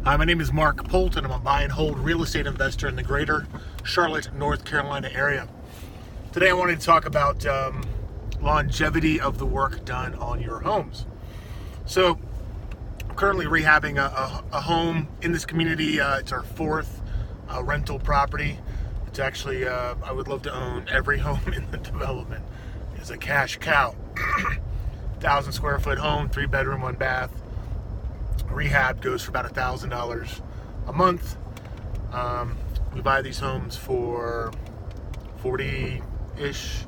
Hi, my name is Mark Polton. I'm a buy and hold real estate investor in the greater Charlotte, North Carolina area. Today I wanted to talk about longevity of the work done on your homes. So I'm currently rehabbing a home in this community. It's our fourth rental property. It's actually, I would love to own every home in the development. It's a cash cow. 1,000 square foot home, 3-bedroom, 1 bath. Rehab goes for about $1,000 a month. We buy these homes for 40-ish.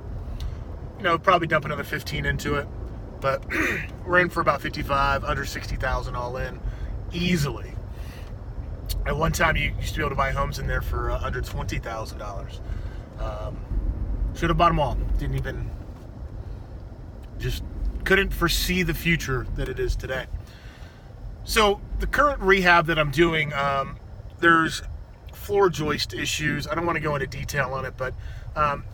Probably dump another 15 into it, but we're in for about 55, under 60,000 all in, easily. At one time, you used to be able to buy homes in there for under $20,000. Should have bought them all. Just couldn't foresee the future that it is today. So the current rehab that I'm doing, there's floor joist issues. I don't want to go into detail on it, but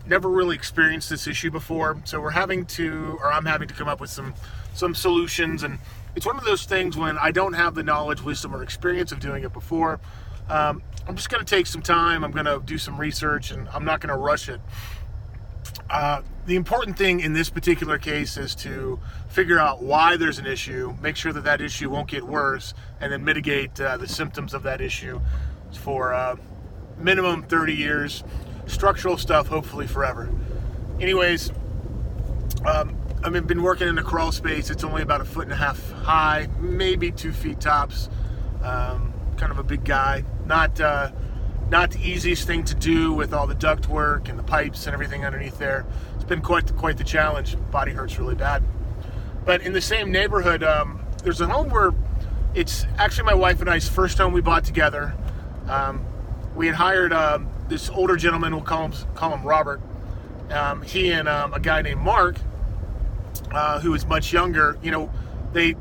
never really experienced this issue before. So I'm having to come up with some solutions. And it's one of those things when I don't have the knowledge, wisdom, or experience of doing it before. I'm just going to take some time. I'm going to do some research, and I'm not going to rush it. The important thing in this particular case is to figure out why there's an issue, make sure that issue won't get worse, and then mitigate the symptoms of that issue for minimum 30 years. Structural stuff, hopefully forever. Anyways, I've been working in a crawl space. It's only about 1.5 feet high, maybe 2 feet tops. Kind of a big guy. Not the easiest thing to do with all the duct work and the pipes and everything underneath there. It's been quite the challenge. Body hurts really bad. But in the same neighborhood, there's a home where it's actually my wife and I's first home we bought together. We had hired this older gentleman, we'll call him Robert. He and a guy named Mark, who is much younger, they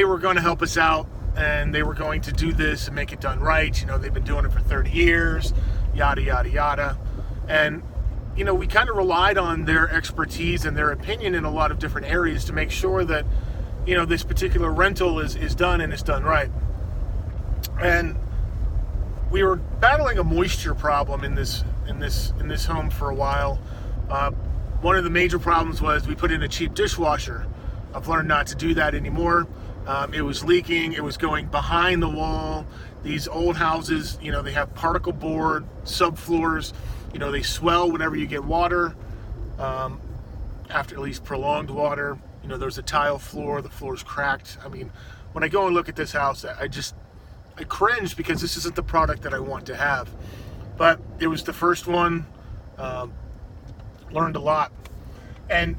were going to help us out, and they were going to do this and make it done right. They've been doing it for 30 years, yada, yada, yada. And, we kind of relied on their expertise and their opinion in a lot of different areas to make sure that, this particular rental is done and is done right. And we were battling a moisture problem in this home for a while. One of the major problems was we put in a cheap dishwasher. I've learned not to do that anymore. It was leaking. It was going behind the wall. These old houses, they have particle board subfloors. They swell whenever you get water, after at least prolonged water. There's a tile floor. The floor's cracked. When I go and look at this house, I cringe because this isn't the product that I want to have. But it was the first one. Learned a lot. And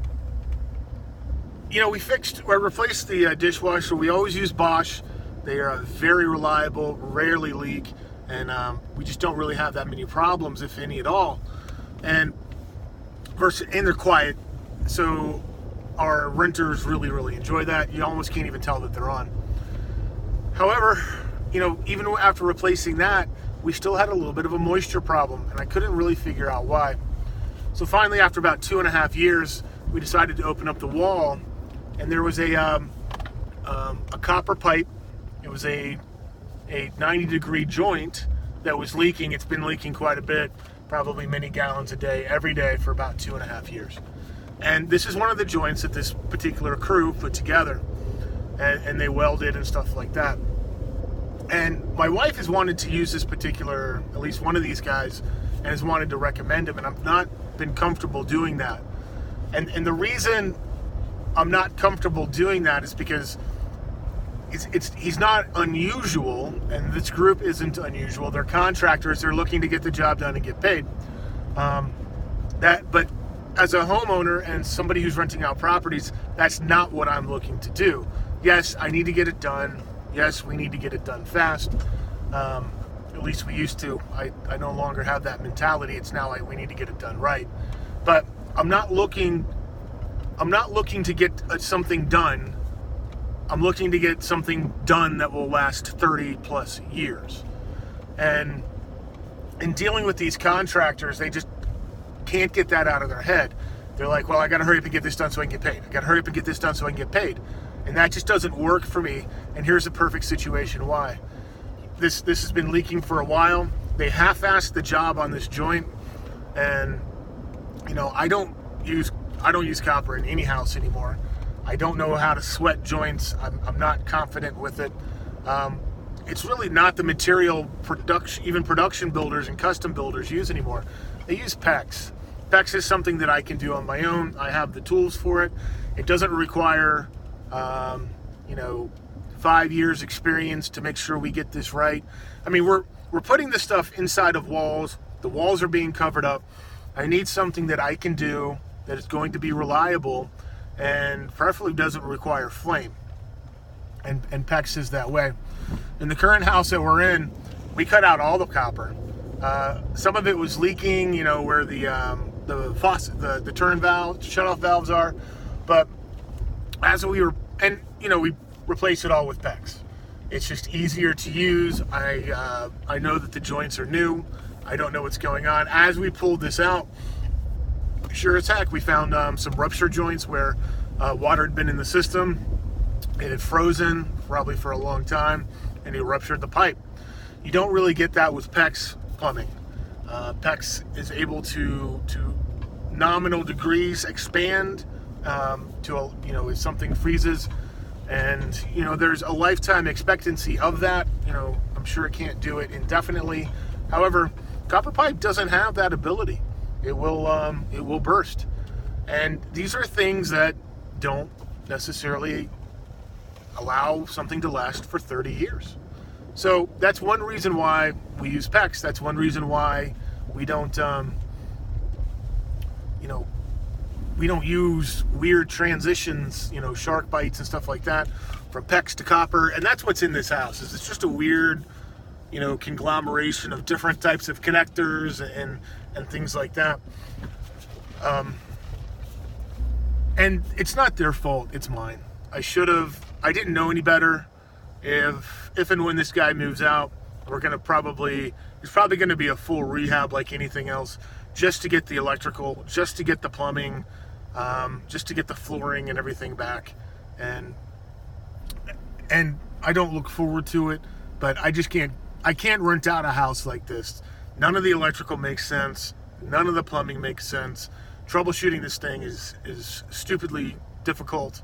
I replaced the dishwasher. We always use Bosch. They are very reliable, rarely leak, and we just don't really have that many problems, if any at all. And they're quiet, so our renters really, really enjoy that. You almost can't even tell that they're on. However, even after replacing that, we still had a little bit of a moisture problem, and I couldn't really figure out why. So finally, after about 2.5 years, we decided to open up the wall. And there was a copper pipe. It was a 90-degree joint that was leaking. It's been leaking quite a bit, probably many gallons a day, every day for about 2.5 years. And this is one of the joints that this particular crew put together, and they welded and stuff like that. And my wife has wanted to use this particular, at least one of these guys, and has wanted to recommend him, and I've not been comfortable doing that. And the reason I'm not comfortable doing that is because he's not unusual, and this group isn't unusual. They're contractors. They're looking to get the job done and get paid. But as a homeowner and somebody who's renting out properties, that's not what I'm looking to do. Yes, I need to get it done. Yes, we need to get it done fast. At least we used to. I no longer have that mentality. It's now like we need to get it done right. But I'm not looking to get something done. I'm looking to get something done that will last 30 plus years. And in dealing with these contractors, they just can't get that out of their head. They're like, well, I got to hurry up and get this done so I can get paid. I got to hurry up and get this done so I can get paid. And that just doesn't work for me. And here's a perfect situation why. this has been leaking for a while. They half-assed the job on this joint, and I don't use copper in any house anymore. I don't know how to sweat joints. I'm not confident with it. It's really not the material production builders and custom builders use anymore. They use PEX. PEX is something that I can do on my own. I have the tools for it. It doesn't require 5 years experience to make sure we get this right. I mean, we're putting this stuff inside of walls. The walls are being covered up. I need something that I can do that is going to be reliable and preferably doesn't require flame. And PEX is that way. In the current house that we're in, we cut out all the copper. Some of it was leaking, where the faucet, the turn valve, shutoff valves are. But as we replaced it all with PEX. It's just easier to use. I know that the joints are new. I don't know what's going on. As we pulled this out, sure as heck, we found some rupture joints where water had been in the system. It had frozen probably for a long time, and it ruptured the pipe. You don't really get that with PEX plumbing. PEX is able to nominal degrees expand if something freezes, and there's a lifetime expectancy of that. I'm sure it can't do it indefinitely. However, copper pipe doesn't have that ability. It will burst, and these are things that don't necessarily allow something to last for 30 years. So that's one reason why we use PEX. That's one reason why we don't we don't use weird transitions, shark bites and stuff like that, from PEX to copper. And that's what's in this house. It's just a weird, conglomeration of different types of connectors and things like that. And it's not their fault, it's mine. I didn't know any better. If and when this guy moves out, there's probably going to be a full rehab like anything else, just to get the electrical, just to get the plumbing, just to get the flooring and everything back. And I don't look forward to it, but I can't rent out a house like this. None of the electrical makes sense. None of the plumbing makes sense. Troubleshooting this thing is stupidly difficult,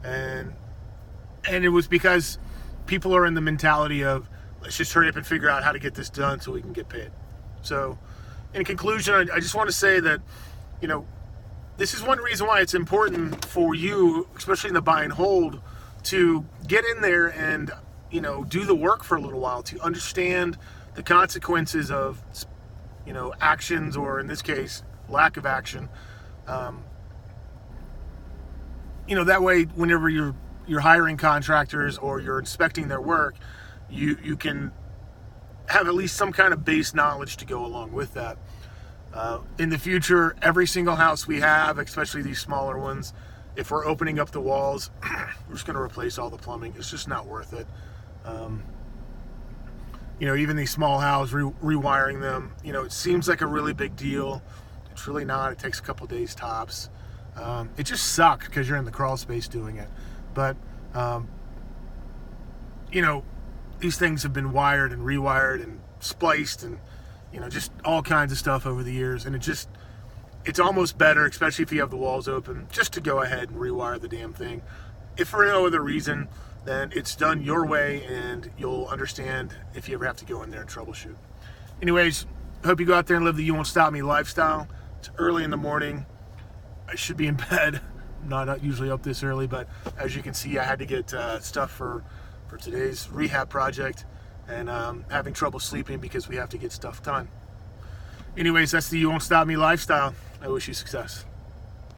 and it was because people are in the mentality of, let's just hurry up and figure out how to get this done so we can get paid. So, in conclusion, I just want to say that, this is one reason why it's important for you, especially in the buy and hold, to get in there and, do the work for a little while, to understand the consequences of, actions, or in this case, lack of action. That way, whenever you're hiring contractors or you're inspecting their work, you can have at least some kind of base knowledge to go along with that. In the future, every single house we have, especially these smaller ones, if we're opening up the walls, we're just going to replace all the plumbing. It's just not worth it. Even these small houses, rewiring them, it seems like a really big deal. It's really not. It takes a couple days tops. It just sucks because you're in the crawl space doing it. But, these things have been wired and rewired and spliced and, just all kinds of stuff over the years. And it's almost better, especially if you have the walls open, just to go ahead and rewire the damn thing. If for no other reason, then it's done your way, and you'll understand if you ever have to go in there and troubleshoot. Anyways, hope you go out there and live the You Won't Stop Me lifestyle. It's early in the morning. I should be in bed. Not usually up this early, but as you can see, I had to get stuff for today's rehab project, and having trouble sleeping because we have to get stuff done. Anyways, that's the You Won't Stop Me lifestyle. I wish you success.